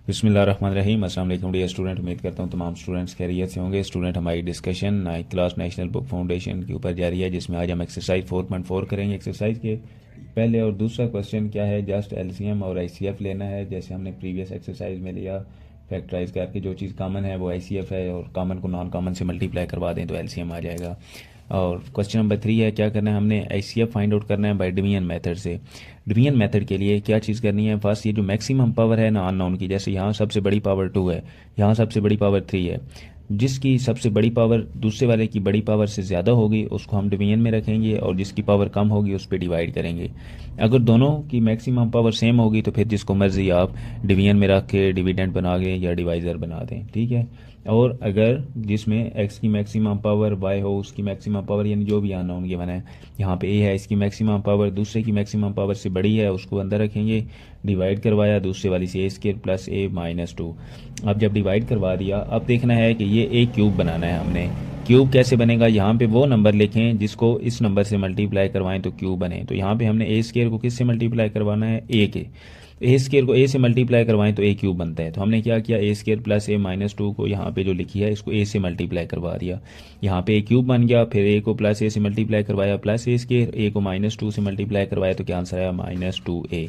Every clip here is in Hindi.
बिस्मिल्लाहिर्रहमानिर्रहीम। अस्सलाम वालेकुम डियर स्टूडेंट। उम्मीद करता हूँ तमाम स्टूडेंट्स खैरियत से होंगे। स्टूडेंट, हमारी discussion 9th class national book foundation के ऊपर जारी है, जिसमें आज हम एक्सरसाइज 4.4 करेंगे। एक्सरसाइज के पहले और दूसरा क्वेश्चन क्या है, जस्ट एलसीएम और आईसीएफ लेना है, जैसे हमने प्रीवियस एक्सरसाइज में लिया। फैक्टराइज करके जो चीज़ कॉमन है वो आईसीएफ है, और कॉमन को नॉन कॉमन से मल्टीप्लाई करवा दें तो एलसीएम आ जाएगा। और क्वेश्चन नंबर 3 है, क्या करना है हमने, आईसीएफ फाइंड आउट करना है बाय डिवीजन मेथड से। डिवीजन मेथड के लिए क्या चीज़ करनी है, फर्स्ट ये जो मैक्सिमम पावर है ना अननोन की, जैसे यहाँ सबसे बड़ी पावर 2 है, यहाँ सबसे बड़ी पावर 3 है, जिसकी सबसे बड़ी पावर दूसरे वाले की बड़ी पावर से ज़्यादा होगी उसको हम डिवीजन में रखेंगे, और जिसकी पावर कम होगी उस पर डिवाइड करेंगे। अगर दोनों की मैक्सिमम पावर सेम होगी तो फिर जिसको मर्जी आप डिवीजन में रख के डिविडेंड बना दें या डिवाइज़र बना दें, ठीक है। और अगर जिसमें x की मैक्सिमम पावर y हो, उसकी मैक्सिमम पावर यानी जो भी अननोन गिवन है, यहाँ पे a है, इसकी मैक्सिमम पावर दूसरे की मैक्सिमम पावर से बड़ी है, उसको अंदर रखेंगे, डिवाइड करवाया दूसरे वाली से a² प्लस a माइनस 2। अब जब डिवाइड करवा दिया, अब देखना है कि ये a क्यूब बनाना है हमने। क्यूब कैसे बनेगा, यहाँ पे वो नंबर लिखें जिसको इस नंबर से मल्टीप्लाई करवाएं तो क्यूब बने। तो यहाँ पे हमने a² को किससे मल्टीप्लाई करवाना है, a के। a² को a से मल्टीप्लाई करवाएं तो a क्यूब बनता है। तो हमने क्या किया, a² प्लस a माइनस 2 को यहाँ पे जो लिखी है इसको a से मल्टीप्लाई करवा दिया, यहाँ पे a क्यूब बन गया। फिर a को प्लस a से मल्टीप्लाई करवाया प्लस a² को माइनस 2 से मल्टीप्लाई करवाया तो क्या आंसर आया, माइनस 2a।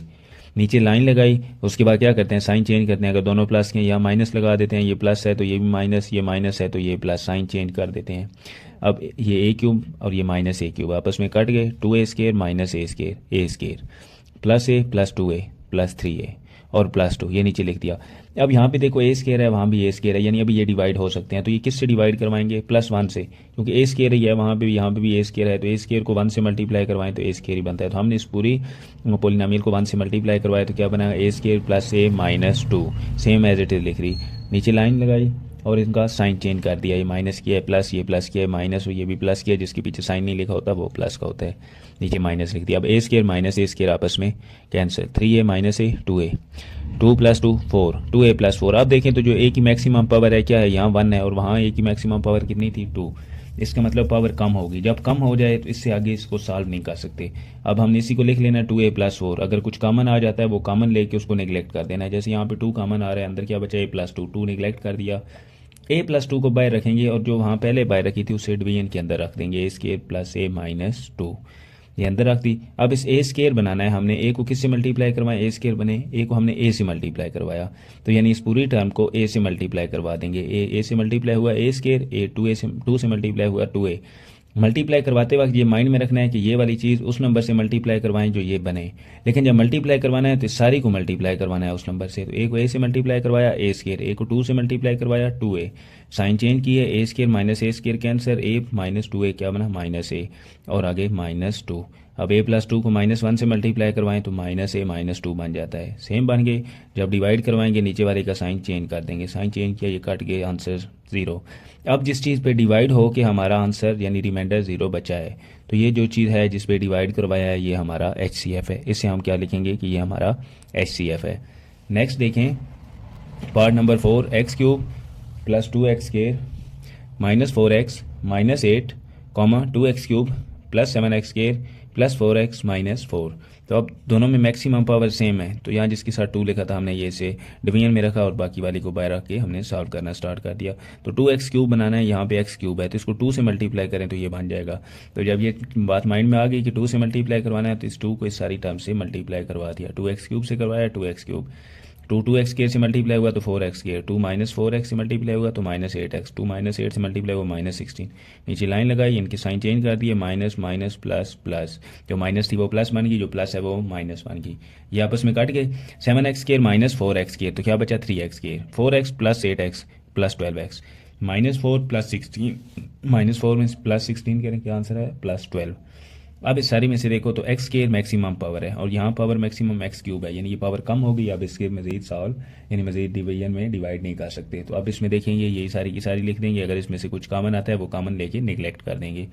नीचे लाइन लगाई, उसके बाद क्या करते हैं, साइन चेंज करते हैं। अगर दोनों प्लस के यहाँ माइनस लगा देते हैं, ये प्लस है तो ये भी माइनस, ये माइनस है तो ये प्लस, साइन चेंज कर देते हैं। अब ये a क्यूब और ये माइनस a क्यूब आपस में कट गए, 2a² minus a² plus a plus 2a plus 3a और प्लस 2, ये नीचे लिख दिया। अब यहाँ पे देखो a² है, वहाँ भी a² है, यानी अभी ये डिवाइड हो सकते हैं। तो ये किससे डिवाइड करवाएंगे, प्लस 1 से, क्योंकि a² ही है, वहाँ पे भी यहाँ पे भी a² है, तो a² को 1 से मल्टीप्लाई करवाएं तो a² ही बनता है। तो हमने इस पूरी पोलिनोमियल को 1 से मल्टीप्लाई करवाया तो क्या बना, a² plus a minus 2, same as it is लिख रही। नीचे लाइन लगाई और इनका साइन चेंज कर दिया, ये माइनस किया है प्लस, ये प्लस किया है माइनस, और ये भी प्लस किया, जिसके पीछे साइन नहीं लिखा होता वो प्लस का होता है, नीचे माइनस लिख दिया। अब a² माइनस a² आपस में cancel, 3a minus a 2a, 2 plus 2 4, 2a plus 4। अब देखें तो जो a की मैक्सिमम पावर है क्या है, यहाँ 1 है, और वहाँ a की मैक्सिमम पावर कितनी थी, 2। इसका मतलब पावर कम होगी, जब कम हो जाए तो इससे आगे इसको सॉल्व नहीं कर सकते। अब हमने इसी को लिख लेना 2a प्लस 4। अगर कुछ कॉमन आ जाता है वो कॉमन लेके उसको नेग्लेक्ट कर देना है। जैसे यहाँ पे 2 कॉमन आ रहा है, अंदर क्या बचा, a प्लस 2, 2 नेग्लेक्ट कर दिया, a प्लस 2 को बाय रखेंगे, और जो वहाँ पहले बाय रखी थी उसे डिवीजन के अंदर रख देंगे, a² प्लस a माइनस 2, ये अंदर रख दी। अब इस a² बनाना है हमने, a को किससे मल्टीप्लाई करवाया, a² बने, a को हमने a से मल्टीप्लाई करवाया, तो यानी इस पूरी टर्म को a से मल्टीप्लाई करवा देंगे। a से मल्टीप्लाई हुआ a², a 2 से मल्टीप्लाई हुआ 2a। मल्टीप्लाई करवाते वक्त ये माइंड में रखना है कि ये वाली चीज़ उस नंबर से मल्टीप्लाई करवाएं जो ये बने, लेकिन जब मल्टीप्लाई करवाना है तो सारी को मल्टीप्लाई करवाना है उस नंबर से। तो a को a से मल्टीप्लाई करवाया a², a को 2 से मल्टीप्लाई करवाया 2a, साइन चेंज किए, a² minus a² cancer, a minus 2a क्या बना, माइनस a, और आगे माइनस 2। अब a प्लस 2 को माइनस 1 से मल्टीप्लाई करवाएं तो माइनस a माइनस 2 बन जाता है, सेम बन गए। जब डिवाइड करवाएंगे नीचे वाले का साइन चेंज कर देंगे, साइन चेंज किया, ये कट गए, आंसर 0। अब जिस चीज़ पे डिवाइड हो के हमारा आंसर यानी रिमाइंडर 0 बचा है, तो ये जो चीज़ है जिस पे डिवाइड करवाया है ये हमारा HCF है। इसे हम क्या लिखेंगे कि ये हमारा HCF है। नेक्स्ट देखें part number 4, x³ plus 2x² minus 4x minus 8 2x³ plus 7x² plus 4x minus 4। तो अब दोनों में मैक्सिमम पावर सेम है, तो यहाँ जिसके साथ 2 लिखा था हमने ये से डिवीजन में रखा और बाकी वाली को बाहर रख के हमने सॉल्व करना स्टार्ट कर दिया। तो 2x³ बनाना है, यहाँ पे x³ है तो इसको 2 से मल्टीप्लाई करें तो ये बन जाएगा। तो जब ये बात माइंड में आ गई कि 2 से मल्टीप्लाई करवाना है तो इस 2 को इस सारी टर्म से मल्टीप्लाई करवा दिया, 2x³ से करवाया 2x³, 2 से मल्टीप्लाई हुआ तो 4x², 2 माइनस 4x से मल्टीप्लाई हुआ तो माइनस 8x, 2 माइनस 8 से मल्टीप्लाई हुआ माइनस 16। नीचे लाइन लगाई, इनके साइन चेंज कर दिए, माइनस माइनस प्लस प्लस, जो माइनस थी वो प्लस बन गई, जो प्लस है वो माइनस बन गई, ये आपस में कट गए। 7x² माइनस 4x² तो क्या बचा, 3x², 4x plus 8x plus 12x, minus 4 plus 16, minus 4 में प्लस 16 करें क्या आंसर है, प्लस 12। अब इस सारी में से देखो तो x² मैक्सिमम पावर है और यहाँ पावर मैक्सिमम x³ है, यानी ये पावर कम हो गई। अब इसके मजीद सॉल्व यानी मजीद डिवीजन में डिवाइड नहीं कर सकते, तो अब इसमें देखेंगे ये सारी की सारी लिख देंगे। अगर इसमें से कुछ कॉमन आता है वो कॉमन लेके निगलेक्ट कर देंगे।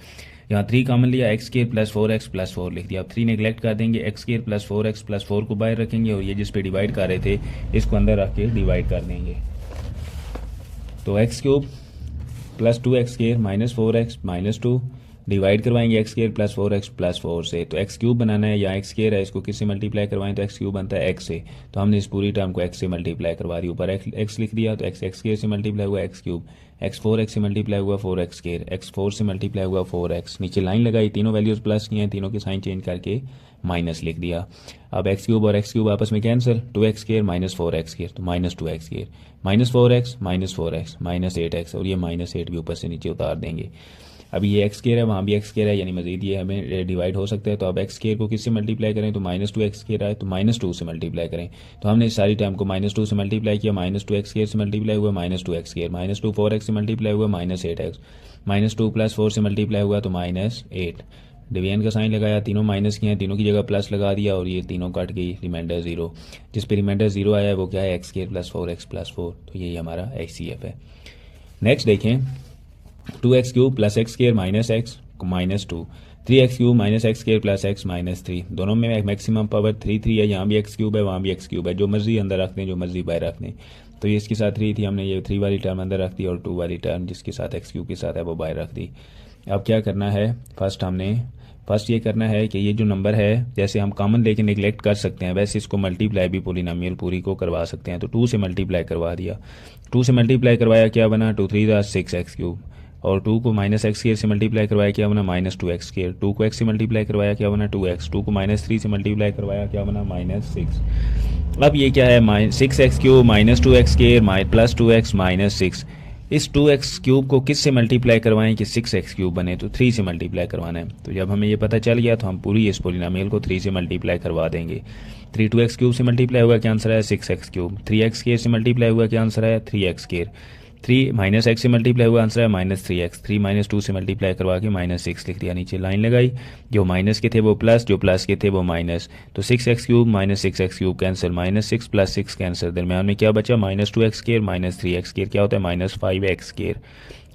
यहाँ 3 कॉमन लिया, x² प्लस 4x प्लस 4 लिख दिया। अब 3 निगलेक्ट कर देंगे, x² प्लस 4x प्लस 4 को बाहर रखेंगे और ये जिस पे डिवाइड कर रहे थे इसको अंदर रख के डिवाइड कर देंगे। तो x³ plus 2x² minus 4x minus 2 divide करवाएंगे x square plus 4x plus 4 से, तो एक्स क्यूब बनाना है या एक्स स्क्वायर है, इसको किससे मल्टीप्लाई करवाएं तो एक्स क्यूब बनता है एक्स से, तो हमने इस पूरी टर्म को एक्स से मल्टीप्लाई करवा दी, ऊपर एक्स लिख दिया, तो एक्स एक्स स्क्वायर से मल्टीप्लाई हुआ एक्स क्यूब, एक्स 4x से मल्टीप्लाई हुआ 4x स्क्वायर, एक्स 4 से मल्टीप्लाई हुआ 4x, नीचे लाइन लगाई, तीनों वैल्यूज प्लस की हैं, तीनों के साइन चेंज करके माइनस लिख दिया। अब एक्स क्यूब और एक्स क्यूब आपस में cancel, 2x square minus 4x square, तो minus 2x square, minus 4x minus 8x, और ये माइनस 8 भी ऊपर से नीचे उतार देंगे। अब ये एक्स स्क्वायर है, वहाँ भी एक्स स्क्वायर है, यानी मजीद ये हमें डिवाइड हो सकता है, तो अब एक्स स्क्वायर को किससे मल्टीप्लाई करें तो माइनस 2x स्क्वायर आए, तो माइनस 2 से मल्टीप्लाई करें, तो हमने इस सारी टर्म को माइनस 2 से मल्टीप्लाई किया, माइनस 2x स्क्वायर से मल्टीप्लाई हुआ minus 2x square, minus 2 4x से मल्टीप्लाई हुआ माइनस 8x, माइनस 2 प्लस 4 से मल्टीप्लाई हुआ तो माइनस 8, डिवीजन का साइन लगाया, तीनों माइनस किए हैं, तीनों की जगह प्लस लगा दिया और ये तीनों कट गई, रिमाइंडर 0, जिस पे रिमाइंडर 0 आया है वो क्या है x square plus 4x plus 4, तो यही हमारा HCF है। नेक्स्ट देखें 2x cube plus x square minus x minus 2, 3x cube minus x square plus x minus 3, दोनों में मैक्सिमम पावर 3 है, यहाँ भी एक्स क्यूब है वहाँ भी एक्स क्यूब है, जो मर्जी अंदर रख दें जो मर्जी बाहर रख दें, तो ये इसके साथ 3 थी, हमने ये 3 वाली टर्म अंदर रख दी और 2 वाली टर्म जिसके साथ एक्स क्यूब के साथ है वो बाहर रख दी। अब क्या करना है, फर्स्ट ये करना है कि ये जो नंबर है जैसे हम कॉमन लेके निगलेक्ट कर सकते हैं वैसे इसको मल्टीप्लाई भी पॉलिनोमियल पूरी को करवा सकते हैं, तो 2 से मल्टीप्लाई करवा दिया, 2 से मल्टीप्लाई करवाया क्या बना 2 3 6x क्यूब, और 2 को माइनस एक्स स्क्वायर से मल्टीप्लाई करवाया क्या बना माइनस 2x स्क्वायर, 2 को x से मल्टीप्लाई करवाया क्या बना 2x, 2 को माइनस 3 से मल्टीप्लाई करवाया क्या बना माइनस 6। अब ये क्या है 6x cube minus 2x square plus 2x minus 6, इस 2x क्यूब को किस से मल्टीप्लाई करवाएं कि 6x क्यूब बने, तो 3 से मल्टीप्लाई करवाना है, तो जब हमें ये पता चल गया तो हम पूरी इस पॉलिनोमियल को 3 से मल्टीप्लाई करवा देंगे। 3 2x क्यूब से मल्टीप्लाई हुआ क्या आंसर है 6x क्यूब, 3x स्क्वायर से मल्टीप्लाई हुआ क्या आंसर है 3x स्क्वायर, 3 माइनस एक्स से मल्टीप्लाई हुआ आंसर है माइनस 3x, 3 माइनस 2 से मल्टीप्लाई करवा के माइनस 6 लिख दिया, नीचे लाइन लगाई, जो माइनस के थे वो प्लस, जो प्लस के थे वो माइनस, तो 6x cube minus 6x cube cancel, minus 6 plus 6 cancel, दरम्यान में क्या बचा minus 2x square minus 3x square क्या होता है minus 5x square,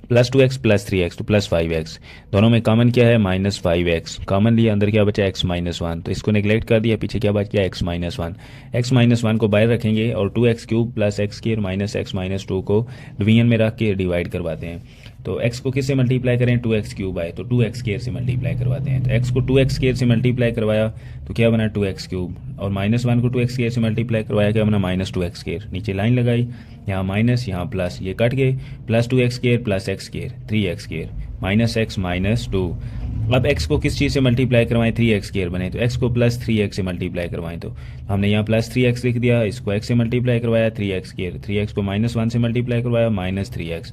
plus 2x plus 3x तो प्लस 5x, दोनों में कॉमन क्या है माइनस 5x, कॉमन लिया अंदर क्या बचा x माइनस 1, तो इसको नेगलेक्ट कर दिया, पीछे क्या बच गया x माइनस 1, x माइनस 1 को बाहर रखेंगे और 2x cube plus x square minus x minus 2 को डिवीजन में रख के डिवाइड करवाते हैं, तो x को किससे मल्टीप्लाई करें 2x क्यूब आए तो 2x स्क्वायर से मल्टीप्लाई करवाते हैं, तो x को 2x स्क्वायर से मल्टीप्लाई करवाया तो क्या बना 2x क्यूब, और माइनस 1 को 2x स्क्वायर से मल्टीप्लाई करवाया क्या बना माइनस 2x स्क्वायर, नीचे लाइन लगाई, यहाँ माइनस यहाँ प्लस, ये कट गए, plus 2x square plus x square 3x square minus x minus 2, अब x को किस चीज़ से मल्टीप्लाई करवाएं 3x स्क्वायर बने, तो x को प्लस 3x से मल्टीप्लाई करवाएं, तो हमने यहाँ प्लस 3x लिख दिया, इसको x से मल्टीप्लाई करवाया 3x स्क्वायर, 3x को माइनस 1 से मल्टीप्लाई करवाया माइनस 3x,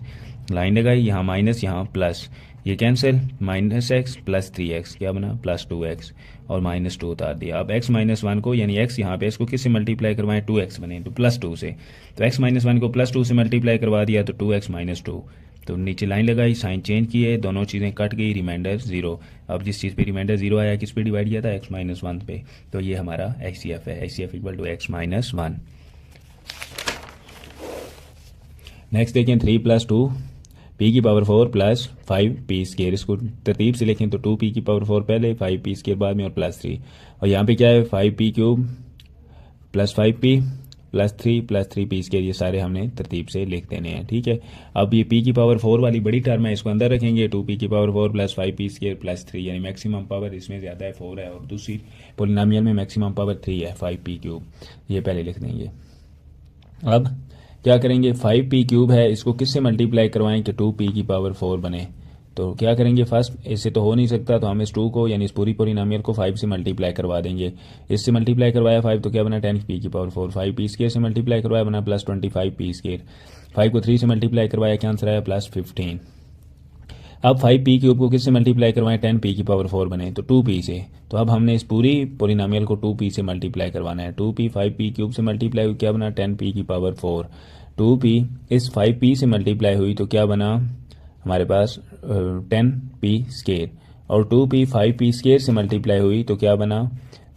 लाइन लगाई, यहाँ माइनस यहाँ प्लस, ये cancel, minus x plus 3x क्या बना प्लस 2x और माइनस 2 उतार दिया। अब x माइनस 1 को यानी x यहाँ पे इसको किससे मल्टीप्लाई करवाएं 2x बने तो प्लस 2 से, तो x माइनस 1 को प्लस 2 से मल्टीप्लाई करवा दिया तो 2x माइनस 2, तो नीचे लाइन लगाई, साइन चेंज किए, दोनों चीज़ें कट गई, रिमाइंडर 0। अब जिस चीज़ पे रिमाइंडर 0 आया किस पे डिवाइड किया था x माइनस 1 पे, तो ये हमारा HCF है, HCF equal to x minus 1। Next देखें 3 प्लस 2 p की पावर 4 प्लस 5p स्क्वायर, इसको तरतीब से लिखें तो 2p की पावर 4 पहले 5p स्क्वायर बाद में और प्लस 3, और यहाँ पे क्या है 5p cube plus 5p plus 3p square, ये सारे हमने तरतीब से लिख देने हैं, ठीक है। अब ये p की पावर 4 वाली बड़ी टर्म है, इसको अंदर रखेंगे, 2p की power 4 plus 5p square plus 3, यानी मैक्सिमम पावर इसमें ज़्यादा है 4 है, और दूसरी पॉलिनोमियल में मैक्सिमम पावर 3 है 5p क्यूब, ये पहले लिख देंगे। अब क्या करेंगे 5p क्यूब है, इसको किससे मल्टीप्लाई करवाएं कि 2p की पावर 4 बने, तो क्या करेंगे फर्स्ट इससे तो हो नहीं सकता, तो हम इस 2 को यानी इस पूरी पॉलिनोमियल को 5 से मल्टीप्लाई करवा देंगे, इससे मल्टीप्लाई करवाया 5 तो क्या बना 10p की पावर 4, 5p स्क्वायर से मल्टीप्लाई करवाया बना प्लस 25p स्क्वायर, 5 को 3 से मल्टीप्लाई करवाया क्या आंसर आया प्लस 15। अब 5p क्यूब को किससे मल्टीप्लाई करवाएं 10p की पावर 4 बने तो 2p से, तो अब हमने इस पूरी पॉलिनोमियल को 2p से मल्टीप्लाई करवाना है, 2p 5p क्यूब से मल्टीप्लाई हुई क्या बना 10p की पावर 4, 2p इस 5p से मल्टीप्लाई हुई तो क्या बना हमारे पास 10p स्क्वायर, और 2p 5p स्क्वायर से मल्टीप्लाई हुई तो क्या बना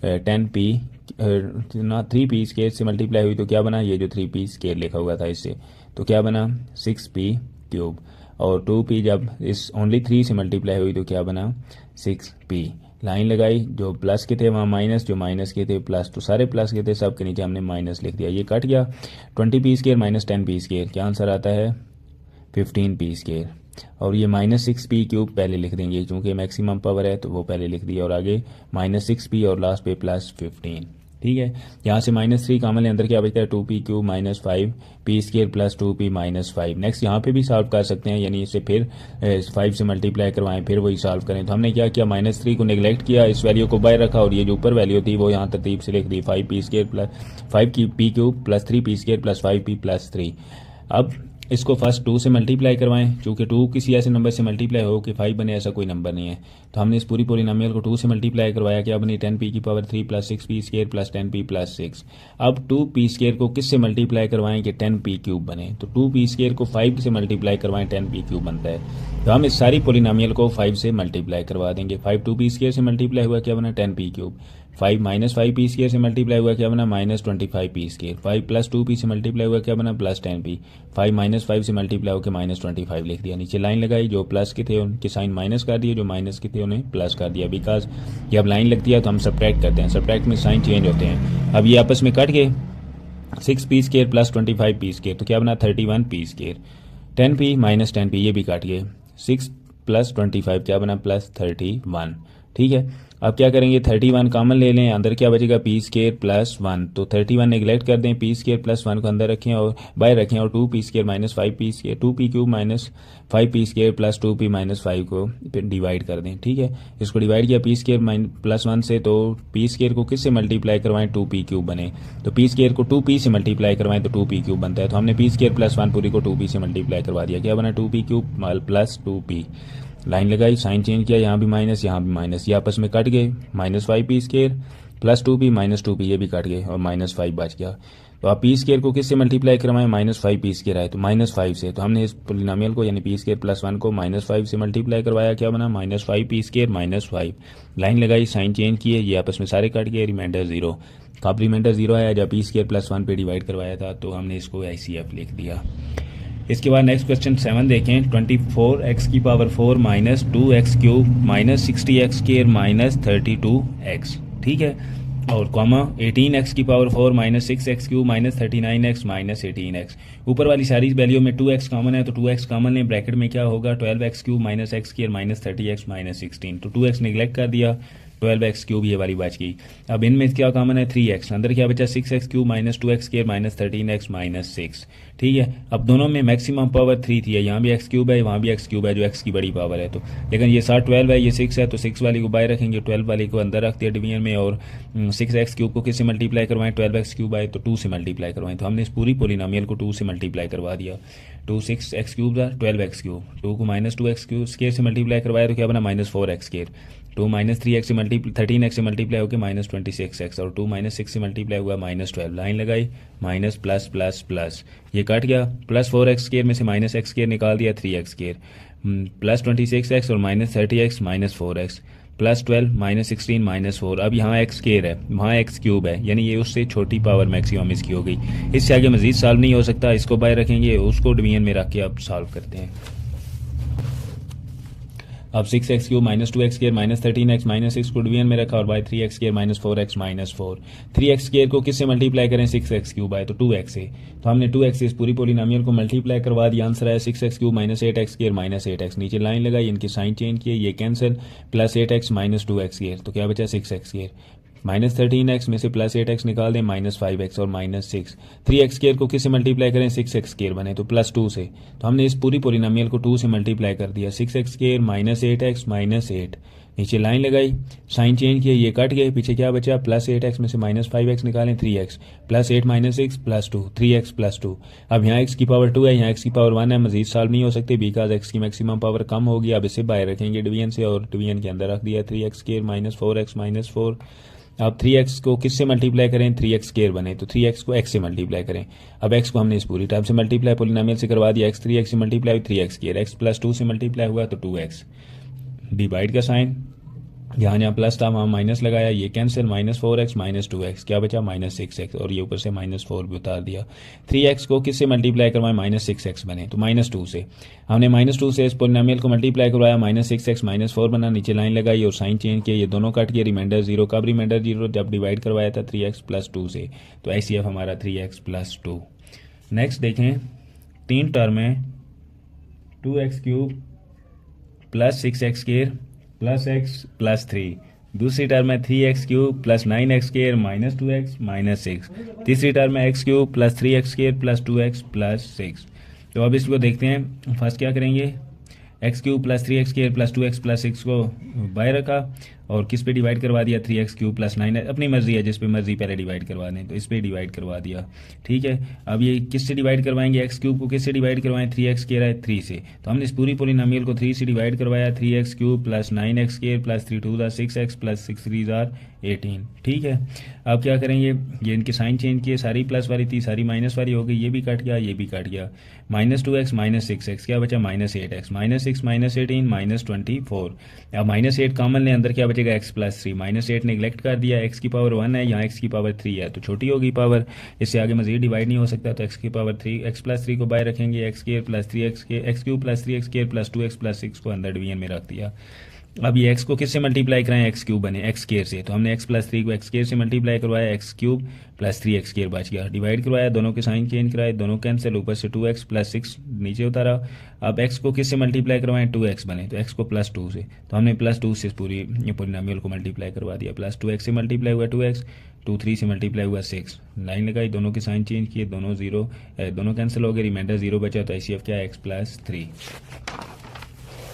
10p 3p स्क्वायर से मल्टीप्लाई हुई तो क्या बना ये जो 3p स्क्वायर लिखा हुआ था इससे, तो क्या बना 6p क्यूब, और 2p जब इस ओनली 3 से मल्टीप्लाई हुई तो क्या बना 6p, लाइन लगाई, जो प्लस के थे वहाँ माइनस, जो माइनस के थे प्लस, तो सारे प्लस के थे सब के नीचे हमने माइनस लिख दिया, ये कट गया, 20p square minus 10p square क्या आंसर आता है 15p स्क्वायर, और ये -6p³ पहले लिख देंगे क्योंकि मैक्सिमम पावर है तो वो पहले लिख दिया, और आगे -6p और लास्ट पे +15। ठीक है, यहाँ से -3 कॉमन ले, अंदर क्या बचता है 2p³ -5p² + 2p -5। नेक्स्ट यहाँ पे भी सॉल्व कर सकते हैं, यानी इसे फिर 5 से मल्टीप्लाई करवाएं फिर वही सॉल्व करें। तो हमने क्या किया, -3 को नेगलेक्ट किया, इस वैल्यू को बाहर रखा और ये जो ऊपर वैल्यू थी वो यहाँ तरतीब से लिख दी 5p² + 5p³ + 3p² + 5p + 3। अब इसको फर्स्ट 2 से मल्टीप्लाई करवाएं, चूँकि 2 किसी ऐसे नंबर से मल्टीप्लाई हो कि 5 बने, ऐसा कोई नंबर नहीं है। तो हमने इस पूरी पोलिनोमियल को 2 से मल्टीप्लाई करवाया, क्या बनी 10p³ + 6p² + 10p + 6। अब 2p² को किस से मल्टीप्लाई करवाएं कि 10p³ बने, तो 2p² को 5 से मल्टीप्लाई करवाएं 10p³ बनता है। तो हम इस सारी पोलिनोमियल को 5 से मल्टीप्लाई करवा देंगे। 5 2p² से मल्टीप्लाई हुआ क्या बना 10p³, 5 -5p² से मल्टीप्लाई हुआ क्या बना -25p², 5 + 2p से मल्टीप्लाई हुआ क्या बना +10p, 5 -5 से मल्टीप्लाई होकर -25 लिख दिया। नीचे लाइन लगाई, जो प्लस के थे उनके साइन माइनस कर दिए, जो माइनस के थे उन्हें प्लस कर दिया। बिकॉज ये अब लाइन लगती है तो हम सब्ट्रैक्ट करते हैं, सब्ट्रैक्ट में साइन चेंज होते हैं। अब ये आपस में कट गए, 6p² + 25p², तो क्या बना 31p², 10p - 10p ये भी काट गए, 6 + 25 क्या बना +31। ठीक है, अब क्या करेंगे 31 कॉमन ले लें, अंदर क्या बचेगा p² + 1, तो 31 नेगलेक्ट कर दें, p² + 1 को अंदर रखें और बाहर रखें, और 2p² - 5p², 2p³ - 5p² + 2p - 5 को डिवाइड कर दें। ठीक है, इसको डिवाइड किया p² + 1 से, तो p² को किस से मल्टीप्लाई करवाएं 2p³ बने, तो p² को 2p से मल्टीप्लाई करवाएं तो 2p³ बनता है। तो हमने p² + 1 पूरी को 2p से मल्टीप्लाई करवा दिया, क्या बना 2p³ + 2p। लाइन लगाई, साइन चेंज किया, यहाँ भी माइनस यहाँ भी माइनस, ये आपस में कट गए, -5p² + 2p - 2p ये भी कट गए और -5 बच गया। तो आप p² को किससे मल्टीप्लाई करवाएं, -5p² आए तो -5 से, तो हमने इस पोलिनोमियल को यानी p² + 1 को -5 से मल्टीप्लाई करवाया, क्या बना -5p² - 5। लाइन लगाई, साइन चेंज किए, ये आपस में सारे कट गए, रिमाइंडर 0। कब रिमाइंडर 0 आया, जब p² + 1 पे डिवाइड करवाया था, तो हमने इसको ICF लिख दिया। इसके बाद नेक्स्ट क्वेश्चन 7 देखें, 24x⁴ - 2x³ - 60x² - 32x। ठीक है, और comma 18x⁴ - 6x³ - 39x - 18x। ऊपर वाली सारी वैल्यू में 2x कॉमन है तो 2x कॉमन लें, ब्रैकेट में क्या होगा 12x³ - x² - 30x - 16, तो 2x निगलेक्ट कर दिया, 12x³ ये वाली बच गई। अब इनमें क्या कॉमन है 3x, अंदर क्या बचा 6x³ - 2x² - 13x - 6। ठीक है, अब दोनों में मैक्सिमम पावर 3 थी, यहाँ भी x³ है वहाँ भी x³ है, जो x की बड़ी पावर है। तो लेकिन ये 12 है, ये 6 है, तो 6 वाली को बाहर रखेंगे, 12 वाली को अंदर रख दिया डिवीजन में, और 6x³ को किससे मल्टीप्लाई करवाएं 12x³ आए तो 2 से मल्टीप्लाई करवाएं। तो हमने इस पूरी पोलिनोमियल को 2 से मल्टीप्लाई करवा दिया। 2 6x³ था 12x³, 2 को -2x² से मल्टीप्लाई करवाया तो क्या बना -4x², 2 -3x से 13x से मल्टीप्लाई होकर -26x, और 2 -6 से मल्टीप्लाई हुआ -12। लाइन लगाई, माइनस प्लस प्लस प्लस, ये कट गया, +4x² में से -x² निकाल दिया 3x², +26x और -30x -4x, +12 -16 -4। अब यहाँ x² है वहाँ x³ है, यानी ये उससे छोटी पावर मैक्सिमम इसकी हो गई। इससे आगे मजीद सॉल्व नहीं हो सकता, इसको बाहर रखेंगे, उसको डिवीजन में रख के अब सॉल्व करते हैं। अब 6x³ - 2x² - 13x - 6 को डिवीजन में रखा और बाय 3x² - 4x - 4। 3x² को किससे मल्टीप्लाई करें 6x³ आए तो 2x से, तो हमने 2x से इस पूरी पोलिनोमियल को मल्टीप्लाई करवा दिया। आंसर आया 6x³ - 8x² - 8x। नीचे लाइन लगाई, इनकी साइन चेंज किए, ये कैंसिल, +8x - 2x², तो क्या बचा 6x², -13x में से +8x निकाल दें, -5x और -6। 3x² को किससे मल्टीप्लाई करें 6x² बने तो +2 से, तो हमने इस पूरी पोलिनोमियल को 2 से मल्टीप्लाई कर दिया, 6x² - 8x - 8। नीचे लाइन लगाई, साइन चेंज किया, ये कट गए, पीछे क्या बचा +8x में से -5x निकालें 3x, +8 - 6 +2, 3x +2। अब यहाँ x की पावर 2 है, यहाँ x की पावर 1 है, मजीद सॉल्व नहीं हो सकते बिकॉज x की मैक्सिमम पावर कम होगी। अब इसे बाहर रखेंगे डिवीजन से और डिवीजन के अंदर रख दिया 3x² - 4x - 4। अब 3x को किससे मल्टीप्लाई करें 3x² बने तो 3x को x से मल्टीप्लाई करें। अब x को हमने इस पूरी टर्म से मल्टीप्लाई पोलिनोमियल से करवा दिया, x 3x से मल्टीप्लाई 3x², x +2 से मल्टीप्लाई हुआ तो 2x। डिवाइड का साइन जहाँ जहाँ प्लस था वहाँ माइनस लगाया, ये कैंसिल, -4x - 2x, क्या बचा -6x, और ये ऊपर से -4 भी उतार दिया। 3x को किससे मल्टीप्लाई करवाएं -6x बने तो -2 से, हमने -2 से इस पोलिनोमियल को मल्टीप्लाई करवाया, -6x -4 बना, नीचे लाइन लगाई और साइन चेंज किया, ये दोनों कट गए, रिमाइंडर 0। कब रिमाइंडर 0, जब डिवाइड करवाया था 3x + 2 से, तो ICF हमारा 3x + 2। नेक्स्ट देखें 3 टर्म है 2x³ plus 6x² plus x plus 3। दूसरी टर्म है 3x³ plus 9x² minus 2x minus 6। तीसरी टर्म है x³ plus 3x² plus 2x plus 6। तो अब इसको देखते हैं। फर्स्ट क्या करेंगे, x³ plus 3x² plus 2x plus 6 को बाय रखा और किस पे डिवाइड करवा दिया, 3x³ प्लस 9। अपनी मर्जी है, जिस पे मर्जी पहले डिवाइड करवा दें, तो इस पे डिवाइड करवा दिया। ठीक है, अब ये किससे डिवाइड करवाएंगे, x³ को किससे डिवाइड करवाएं, 3x² है 3 से। तो हमने इस पूरी पोलिनोमियल को 3 से डिवाइड करवाया, 3x³ plus 9x² plus 3 2 6x plus 6 3 18। ठीक है, अब क्या करेंगे, ये इनके साइन चेंज किए, सारी प्लस वाली थी सारी माइनस वाली हो गई, ये भी कट गया ये भी कट गया। माइनस 2x माइनस 6x क्या बचा, minus 8x minus 6 minus 18 minus 24। अब माइनस 8 कॉमन लें, अंदर क्या बचेगा, x प्लस 3। माइनस 8 नेग्लेक्ट कर दिया, x की पावर 1 है, यहाँ x की पावर 3 है तो छोटी होगी पावर, इससे आगे मजीद डिवाइड नहीं हो सकता। तो x की पावर 3, x प्लस 3 को बाय रखेंगे, x² plus 3x³ plus 3x² plus 2x plus 6 को अंदर डिवीजन में रख दिया। अब ये x को किससे मल्टीप्लाई कराएं, x³ बने x² से। तो हमने x प्लस 3 को x² से मल्टीप्लाई करवाया, x³ प्लस 3x² बच गया। डिवाइड करवाया, दोनों के साइन चेंज कराए, दोनों कैंसिल, ऊपर से 2x प्लस 6 नीचे उतारा। अब x को किससे मल्टीप्लाई करवाएं, 2x बने, तो x को प्लस 2 से। तो हमने प्लस 2 से पूरी पोलिनोमियल को मल्टीप्लाई करवा दिया। प्लस 2x से मल्टीप्लाई हुआ 2x, 3 से मल्टीप्लाई हुआ 6। लाइन लगाई, दोनों के साइन चेंज किए, दोनों जीरो, दोनों कैंसिल हो गए, रिमाइंडर 0 बचा। तो ICF क्या है, x प्लस 3।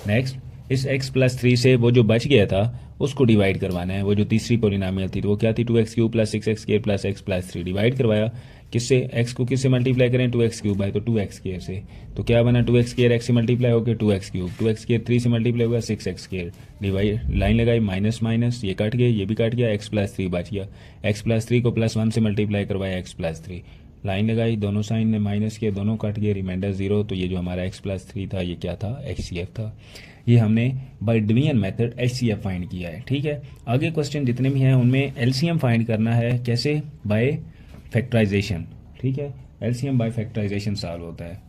नेक्स्ट, इस x प्लस 3 से वो जो बच गया था उसको डिवाइड करवाना है। वो जो तीसरी पोलिनोमियल थी तो वो क्या थी, 2x³ plus 6x² plus x plus 3। Divide करवाया किससे, x को किससे मल्टीप्लाई करें, 2x³ है तो 2x² से। तो क्या बना, 2x² x से मल्टीप्लाई होकर 2x³, 2x² 3 से मल्टीप्लाई हुआ 6x²। डिवाइड लाइन लगाई, माइनस माइनस ये कट गए ये भी कट गया, x प्लस 3 बच गया। x प्लस 3 को प्लस 1 से मल्टीप्लाई करवाया, x प्लस 3। लाइन लगाई, दोनों साइन ने माइनस किए, दोनों कट गए, रिमाइंडर 0। तो ये जो हमारा x प्लस 3 था ये क्या था, HCF था। ये हमने by division method HCF find किया है। ठीक है, आगे क्वेश्चन जितने भी हैं उनमें LCM फाइंड करना है, कैसे, बाय फैक्टराइजेशन। ठीक है, LCM बाय फैक्टराइजेशन सॉल्व होता है।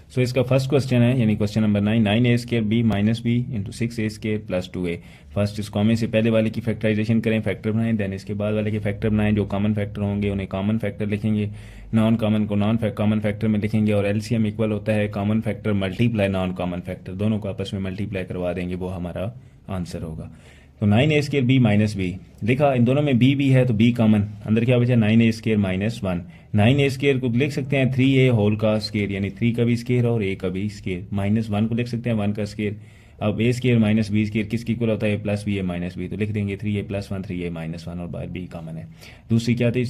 सो इसका फर्स्ट क्वेश्चन है, यानी question number 9a² b minus b into 6a² plus 2a। First इस कॉमन से पहले वाले की फैक्टराइजेशन करें, फैक्टर बनाएं, देन इसके बाद वाले के फैक्टर बनाएं। जो कॉमन फैक्टर होंगे उन्हें कॉमन फैक्टर लिखेंगे, नॉन कॉमन को नॉन कॉमन फैक्टर में लिखेंगे। और LCM इक्वल होता है common factor multiply non common factor, दोनों को आपस में मल्टीप्लाई करवा देंगे, वो हमारा आंसर होगा। तो 9a² b माइनस b लिखा, इन दोनों में b भी है तो b कॉमन, अंदर क्या बचा, 9a² माइनस 1। 9a² को लिख सकते हैं 3a होल का स्केयर, यानी 3 का भी स्केयर और a का भी स्केयर। माइनस 1 को लिख सकते हैं 1 का स्केयर। अब a² माइनस b स्केयर किसकी इक्वल होता है, plus b a minus b। तो लिख देंगे 3a प्लस 1 3a माइनस 1 और बाहर b कॉमन है। दूसरी क्या थी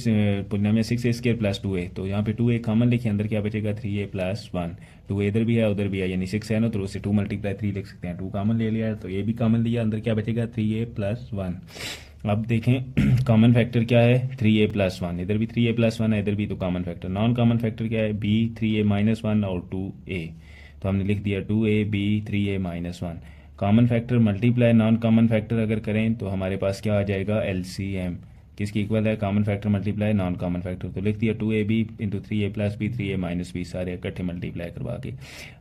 पोलिनोमियल 6a² प्लस 2a, तो यहाँ पे 2a कॉमन लिखे, अंदर क्या बचेगा 3a प्लस 1। 2a इधर भी है उधर भी है, यानी 6 है ना, तो उससे 2 मल्टीप्लाई 3 लिख सकते हैं। 2 कॉमन ले लिया तो a भी कॉमन लिया, अंदर क्या बचेगा 3a प्लस 1। अब देखें कॉमन फैक्टर क्या है, 3a प्लस 1, इधर भी 3a प्लस 1 है इधर भी, तो common factor. Non common factor क्या है, b 3a माइनस 1 और 2a, तो हमने लिख दिया 2a b 3a minus 1। Common factor multiply non common factor अगर करें तो हमारे पास क्या आ जाएगा, LCM किसकी इक्वल है, common factor multiply non common factor. तो लिख दिया 2ab into 3a plus b 3a minus b, सारे इकट्ठे मल्टीप्लाई करवा के।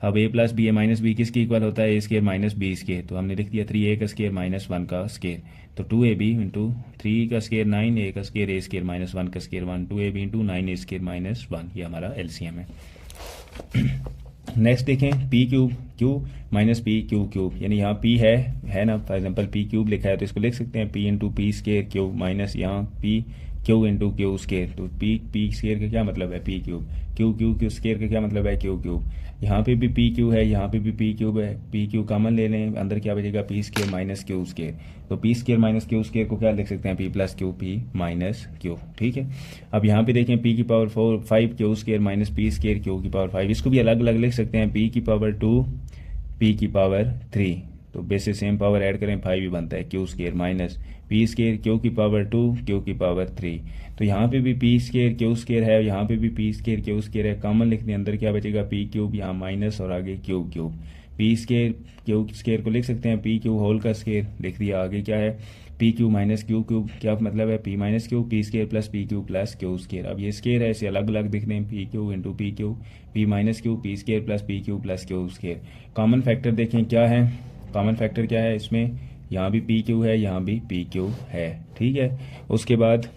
अब a plus b a minus b किसकी इक्वल होता है, a square minus b square, तो हमने लिख दिया 3a का स्केयर माइनस 1 का स्केयर। तो 2ab इंटू 3 का स्केयर 9, a का स्केयर a स्केयर माइनस 1 का square 1, 2ab into 9a square minus 1, ये हमारा LCM है। नेक्स्ट देखें p³ माइनस p³ यानी यहाँ p है ना, फॉर एग्जांपल p³ लिखा है तो इसको लिख सकते हैं p into p square Q minus यहाँ p इंटू क्यू स्केयर। तो p स्केयर का क्या मतलब है p³ क्यू स्केयर का क्या मतलब है q³। यहाँ पे भी p³ है, यहाँ पे भी p³ है, p³ कॉमन ले लें, अंदर क्या बचेगा p square minus Q square. तो p square minus Q square को क्या लिख सकते हैं, p plus Q p minus Q. ठीक है, अब यहाँ पे देखें p की power 5 Q square minus p square Q की पावर 5, इसको भी अलग अलग लिख सकते हैं, p की पावर 2 p की पावर 3, तो बेस से सेम पावर ऐड करें 5 भी बनता है, Q square minus p square Q की पावर 2 क्यू की पावर 3। तो यहाँ पे भी p स्केयर क्यू स्केयर है, यहाँ पे भी p स्केयर क्यू स्केयर है, कॉमन लिख दें, अंदर क्या बचेगा p³, यहाँ माइनस और आगे Q. p square Q square को लिख सकते हैं p³ होल का स्केयर, लिख दिया। आगे क्या है p³ माइनस क्यू, क्या मतलब है p minus Q, p square plus p³ plus Q square. अब ये स्केयर है, इसे अलग अलग दिख दें, p³ into p³ p minus Q p square plus p³ plus Q square. Common factor देखें क्या है, कॉमन फैक्टर क्या है इसमें, यहाँ भी p³ है यहाँ भी p³ है। ठीक है, उसके बाद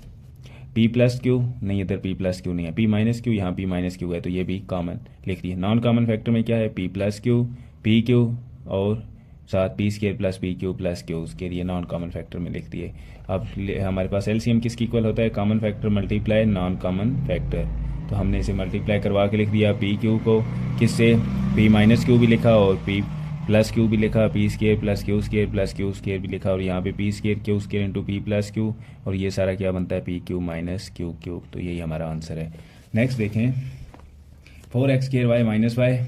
पी प्लस क्यू नहीं, इधर पी प्लस क्यू नहीं है, पी माइनस क्यू, यहाँ पी माइनस क्यू है, तो ये भी कॉमन लिख दिए। नॉन कॉमन फैक्टर में क्या है, P plus Q, P Q और साथ P square plus P Q plus Q के लिए नॉन कॉमन फैक्टर में लिख दिए। अब हमारे पास एलसीएम किसकी इक्वल होता है, common factor multiply non common factor, तो हमने इसे मल्टीप्लाई करवा के लिख दिया पी क्यू को किससे, पी माइनस क्यू भी लिखा और पी प्लस क्यू भी लिखा, P square plus Q square भी लिखा, और यहाँ पे P square Q square into P plus Q, और ये सारा क्या बनता है, P Q minus Q cube, तो यही हमारा आंसर है। नेक्स्ट देखें 4x square Y minus Y,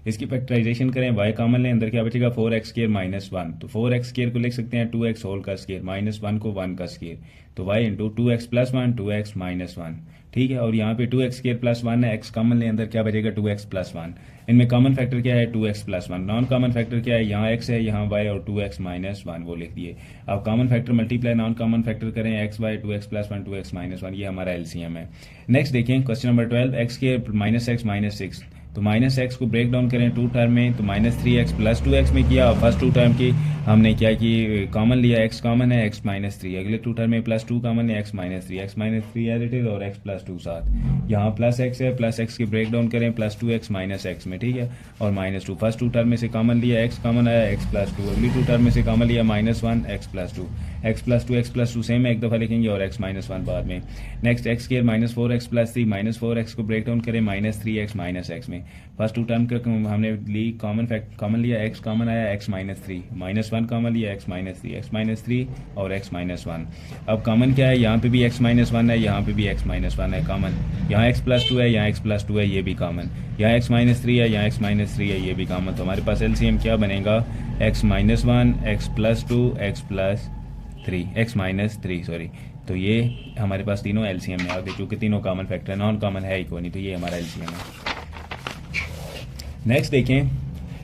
इसकी फैक्टराइजेशन करें, y कॉमन लें, अंदर क्या बचेगा 4x स्केयर माइनस 1, तो 4x स्केयर को लिख सकते हैं 2x होल का स्केयर माइनस 1 को 1 का स्केयर, तो y into 2x plus 1 2x minus 1, ठीक है। और यहाँ पे 2x स्केयर प्लस 1 है, x कॉमन लें, अंदर क्या बचेगा 2x प्लस 1, इनमें कॉमन फैक्टर क्या है 2x plus 1, non common factor क्या है, यहाँ x है यहाँ y और 2x माइनस 1 वो लिख दिए। अब common factor multiply non common factor करें, x y 2x plus 1 2x minus 1, ये हमारा एलसीएम है। नेक्स्ट देखें question number 12, x square minus x minus 6, तो माइनस एक्स को ब्रेक डाउन करें टू टर्म में, तो माइनस 3x प्लस 2x में किया, और फर्स्ट टू टर्म की हमने क्या कि कॉमन लिया, x कॉमन है x माइनस 3, अगले टू टर्म में प्लस 2 कॉमन है x minus 3 as it is और x प्लस 2 साथ, यहाँ प्लस x है, प्लस x की ब्रेक डाउन करें प्लस 2x माइनस x में, ठीक है, और माइनस 2, फर्स्ट टू टर्म में से कॉमन लिया x कॉमन आया x प्लस 2, अगली टू टर्म में से कॉमन लिया minus 1 x plus 2, x plus 2 same है एक दफ़ा लिखेंगे और x माइनस 1 बाद में। Next x square minus 4x plus 3, minus 4x को ब्रेक डाउन करें माइनस 3x माइनस x में, फर्स्ट टू टर्म का हमने ली कॉमन लिया x कॉमन आया x माइनस 3, माइनस 1 कॉमन लिया x माइनस 3 और x माइनस 1। अब कॉमन क्या है, यहाँ पे भी x माइनस 1 है, यहाँ पे भी x माइनस 1 है कॉमन, यहाँ x प्लस 2 है, यहाँ x प्लस 2 है, ये भी कॉमन, यहाँ x माइनस 3 है, यहाँ x माइनस 3 है, ये भी कॉमन, तो हमारे पास एलसीएम क्या बनेगा, x minus 1 x plus 2 x plus 3 x minus 3 sorry, तो ये हमारे पास तीनों एलसीएम में आ गए, क्योंकि तीनों कॉमन फैक्टर नॉन कॉमन है ही कोई नहीं, तो ये हमारा एलसीएम है। नेक्स्ट देखें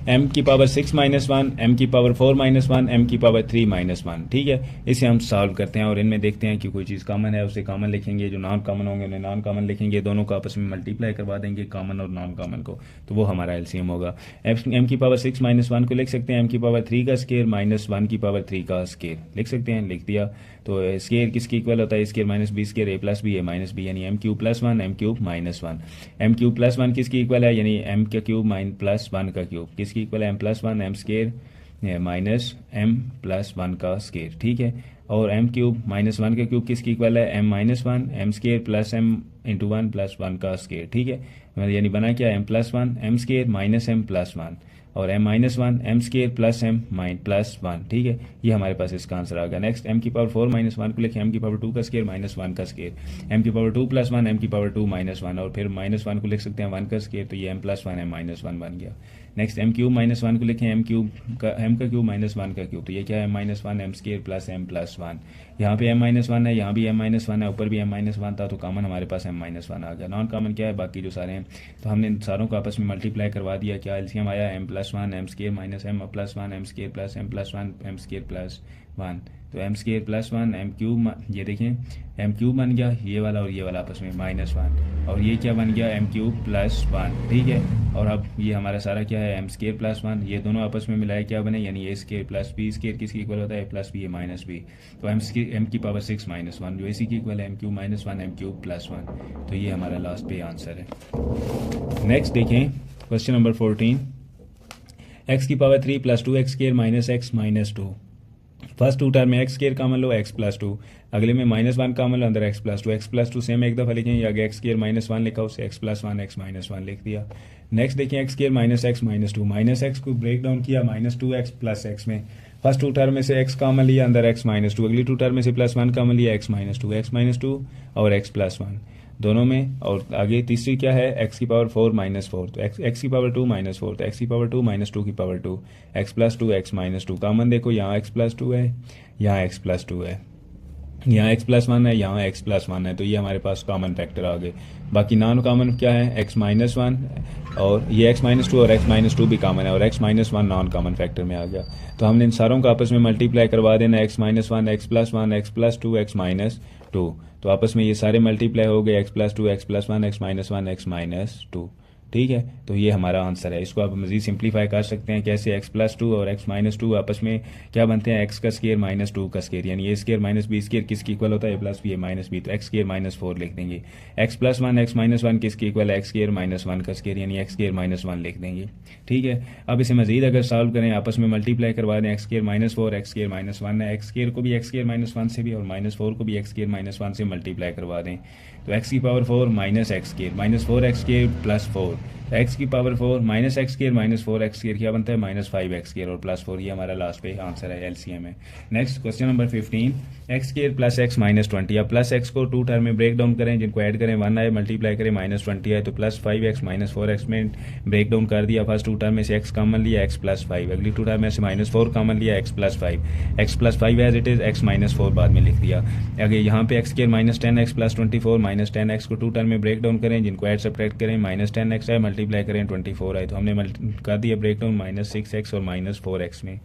m की पावर 6 माइनस 1, m की पावर 4 माइनस 1, m की पावर 3 माइनस 1, ठीक है, इसे हम सॉल्व करते हैं और इनमें देखते हैं कि कोई चीज़ कॉमन है उसे कॉमन लिखेंगे, जो नॉन कॉमन होंगे उन्हें नॉन कॉमन लिखेंगे, दोनों को आपस में मल्टीप्लाई करवा देंगे कॉमन और नॉन कॉमन को, तो वो हमारा एलसीएम होगा। m की पावर 6 माइनस 1 को लिख सकते हैं m की पावर 3 का स्केयर माइनस 1 की पावर 3 का स्केयर लिख सकते हैं, लिख दिया। तो स्केयर किसकी इक्वल होता है, square minus B square a plus B A minus B, यानी m cube plus 1 m cube minus 1, m cube plus 1 किसकी इक्वल है, यानी m का क्यूब प्लस 1 का क्यूब किसकी इक्वल है, m plus 1 m square minus m plus 1 का स्केयर, ठीक है, और m क्यूब माइनस 1 का क्यूब किसकी इक्वल है, m minus 1 m square plus m into 1 plus 1 का स्केयर, ठीक है, यानी बना क्या m plus 1 m square minus m plus 1 और m minus 1 m square plus m plus 1, ठीक है, ये हमारे पास इसका आंसर आ गया। नेक्स्ट m की पावर 4 माइनस 1 को लिखें m की पावर 2 का स्केयर माइनस 1 का स्केयर, m की पावर 2 प्लस 1 m की पावर 2 माइनस 1, और फिर माइनस 1 को लिख सकते हैं 1 का स्केयर, तो ये m प्लस 1 m माइनस 1 बन गया। नेक्स्ट m क्यूब माइनस 1 को लिखें m का क्यूब माइनस 1 का क्यूब, तो ये क्या है minus 1 m square plus m plus 1, यहाँ पे m माइनस 1 है, यहाँ भी m माइनस 1 है, ऊपर भी m माइनस 1 था, तो कॉमन हमारे पास m माइनस 1 आ गया। नॉन कॉमन क्या है, बाकी जो सारे हैं, तो हमने इन सारों को आपस में मल्टीप्लाई करवा दिया, क्या एलसीएम आया m plus 1 m square minus m plus 1 m square plus m plus 1 m square plus 1, तो m square plus 1 m cube, ये देखें m क्यूब बन गया ये वाला और ये वाला आपस में माइनस 1, और ये क्या बन गया m क्यूब प्लस 1, ठीक है, और अब ये हमारा सारा क्या है m स्केयर प्लस 1, ये दोनों आपस में मिलाए क्या बने, यानी a square plus b square किसकी इक्वल होता है, प्लस b ए माइनस b, तो m की पावर 6 माइनस 1 जो इसी की इक्वल है m cube minus 1 m cube plus 1, तो ये हमारा लास्ट पे आंसर है। नेक्स्ट देखें क्वेश्चन नंबर 14, x की power 3 plus 2x square minus x minus 2, first two term में x स्केयर कॉमन लो x प्लस 2, अगले में माइनस 1 कॉमन लो, अंदर x प्लस 2 सेम एक दफ़ा लिखें, आगे x स्केयर माइनस 1 लिखा उसे x प्लस 1 x माइनस 1 लिख दिया। नेक्स्ट देखिए x square minus x minus 2, minus x को ब्रेक डाउन किया माइनस 2x प्लस x में, फर्स्ट टू टर्म में से x कॉमन लिया, अंदर x माइनस 2, अगली टू टर्म में से प्लस 1 कॉमन लिया x माइनस 2 और x प्लस 1 दोनों में, और आगे तीसरी क्या है x की पावर 4 माइनस 4, तो x की पावर 2 माइनस 4, तो x की पावर 2 माइनस 2 की power 2 x plus 2 x minus 2, common देखो यहाँ x प्लस 2 है, यहाँ x प्लस 2 है, यहाँ x प्लस 1 है, यहाँ x प्लस 1 है, तो ये हमारे पास कॉमन फैक्टर आ गए। बाकी नॉन कॉमन क्या है x माइनस 1 और ये x माइनस 2 और x माइनस 2 भी कॉमन है, और x minus 1 non common factor में आ गया, तो हमने इन सारों को आपस में मल्टीप्लाई करवा देना, x minus 1 x plus 1 x plus 2 x minus 2, तो आपस में ये सारे मल्टीप्लाई हो गए x plus 2 x plus 1 x minus 1 x minus 2, ठीक है, तो ये हमारा आंसर है। इसको आप मज़ीद सिंप्लीफाई कर सकते हैं कैसे, एक्स प्लस टू और एक्स माइनस टू आपस में क्या बनते हैं, एक्स का स्केयर माइनस टू का स्केयर, यानी ए स्केयर माइनस बी स्केयर किसकी इक्वल होता है, ए plus B A minus B, तो एक्स स्केयर माइनस फोर लिख देंगे। X plus one x minus one किसकी इक्वल है, एक्स स्केयर माइनस वन का स्केयर, यानी एक्स स्केयर माइनस वन लिख देंगे। ठीक है, अब इसे मजीद अगर सॉल्व करें, आपस में मल्टीप्लाई करवा दें, x square minus four x square minus one है, एक्स स्केयर को भी एक्स स्केयर माइनस वन से भी और माइनस फोर को भी एक्स स्केयर माइनस वन से मल्टीप्लाई करवा दें, तो एक्स की power four minus x square minus four x square plus four, x की power four minus x square minus four x square क्या बनता है, माइनस फाइव एक्स स्केयर और प्लस फोर, ये हमारा लास्ट पे आंसर है, एलसीएम है। Next question number 15, x square plus x minus 20। अब प्लस एक्स को टू टर्म में ब्रेक डाउन करें, जिनको ऐड करें 1 आए, मल्टीप्लाई करें माइनस 20 आए, तो plus five X minus four X में ब्रेक डाउन कर दिया। फर्स्ट टू टर्म में से एक्स कॉमन लिया, एक्स प्लस फाइव, अगली टू टर्म में से माइनस फोर कॉमन लिया, X plus five as it is, X minus four बाद में लिख दिया। अगर यहाँ पे X square minus 10 X plus 24 minus 10 X को टू टर्म में ब्रेक डाउन करें, जिनको ऐड सब्ट्रैक्ट करें, माइनस 10 एक्स आए, मल्टीप्लाई करें 24 आए, तो हमने कर दिया ब्रेक डाउन माइनस 6 एक्स और माइनस 4 एक्स में,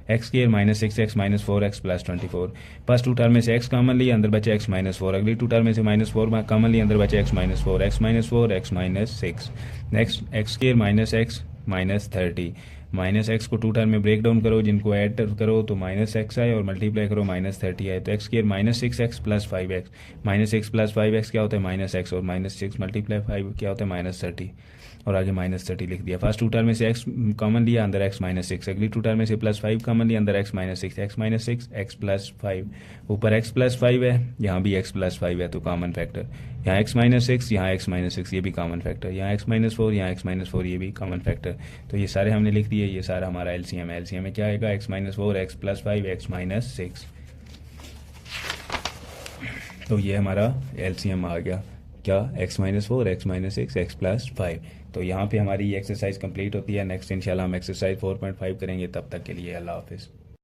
X square minus 6 X minus 4 X plus 24। First two term में से एक्स कॉमन लिया, अंदर बचे एक्स माइनस 4, अगली टू टर्म में से माइनस 4 कॉमन लिया, अंदर बचे x minus 4 x minus 4 x minus 6। Next x square minus x minus 30, minus x को टू टर्म में ब्रेक डाउन करो, जिनको ऐड करो तो माइनस एक्स आए और मल्टीप्लाई करो माइनस 30 आए, तो x square minus 6 x plus 5 x, minus 6 plus 5 x क्या होता है, माइनस एक्स, और माइनस 6 मल्टीप्लाई 5 क्या होता है, माइनस 30, और आगे माइनस 30 लिख दिया। फर्स्ट टू टर्म में से एक्स कॉमन लिया, अंदर एक्स माइनस 6, अगली टू टर्म में से प्लस 5 कॉमन लिया, अंदर x minus 6, X minus 6 x plus 5, ऊपर एक्स प्लस 5 है, यहाँ भी एक्स प्लस 5 है, तो कॉमन फैक्टर, यहाँ एक्स माइनस 6 यहाँ एक्स माइनस 6 ये भी कॉमन फैक्टर, यहाँ एक्स माइनस 4 यहाँ एक्स माइनस 4 ये भी कॉमन फैक्टर, तो ये सारे हमने लिख दिए। ये सारा हमारा एलसीएम है। एलसीएम में क्या आएगा, x minus 4 X plus 5 x minus 6, तो ये हमारा एलसीएम आ गया क्या, x minus 4 x minus 6 x plus 5। तो यहाँ पे हमारी ये एक्सरसाइज कंप्लीट होती है। नेक्स्ट इंशाल्लाह हम एक्सरसाइज 4.5 करेंगे, तब तक के लिए अल्लाह हाफिज़।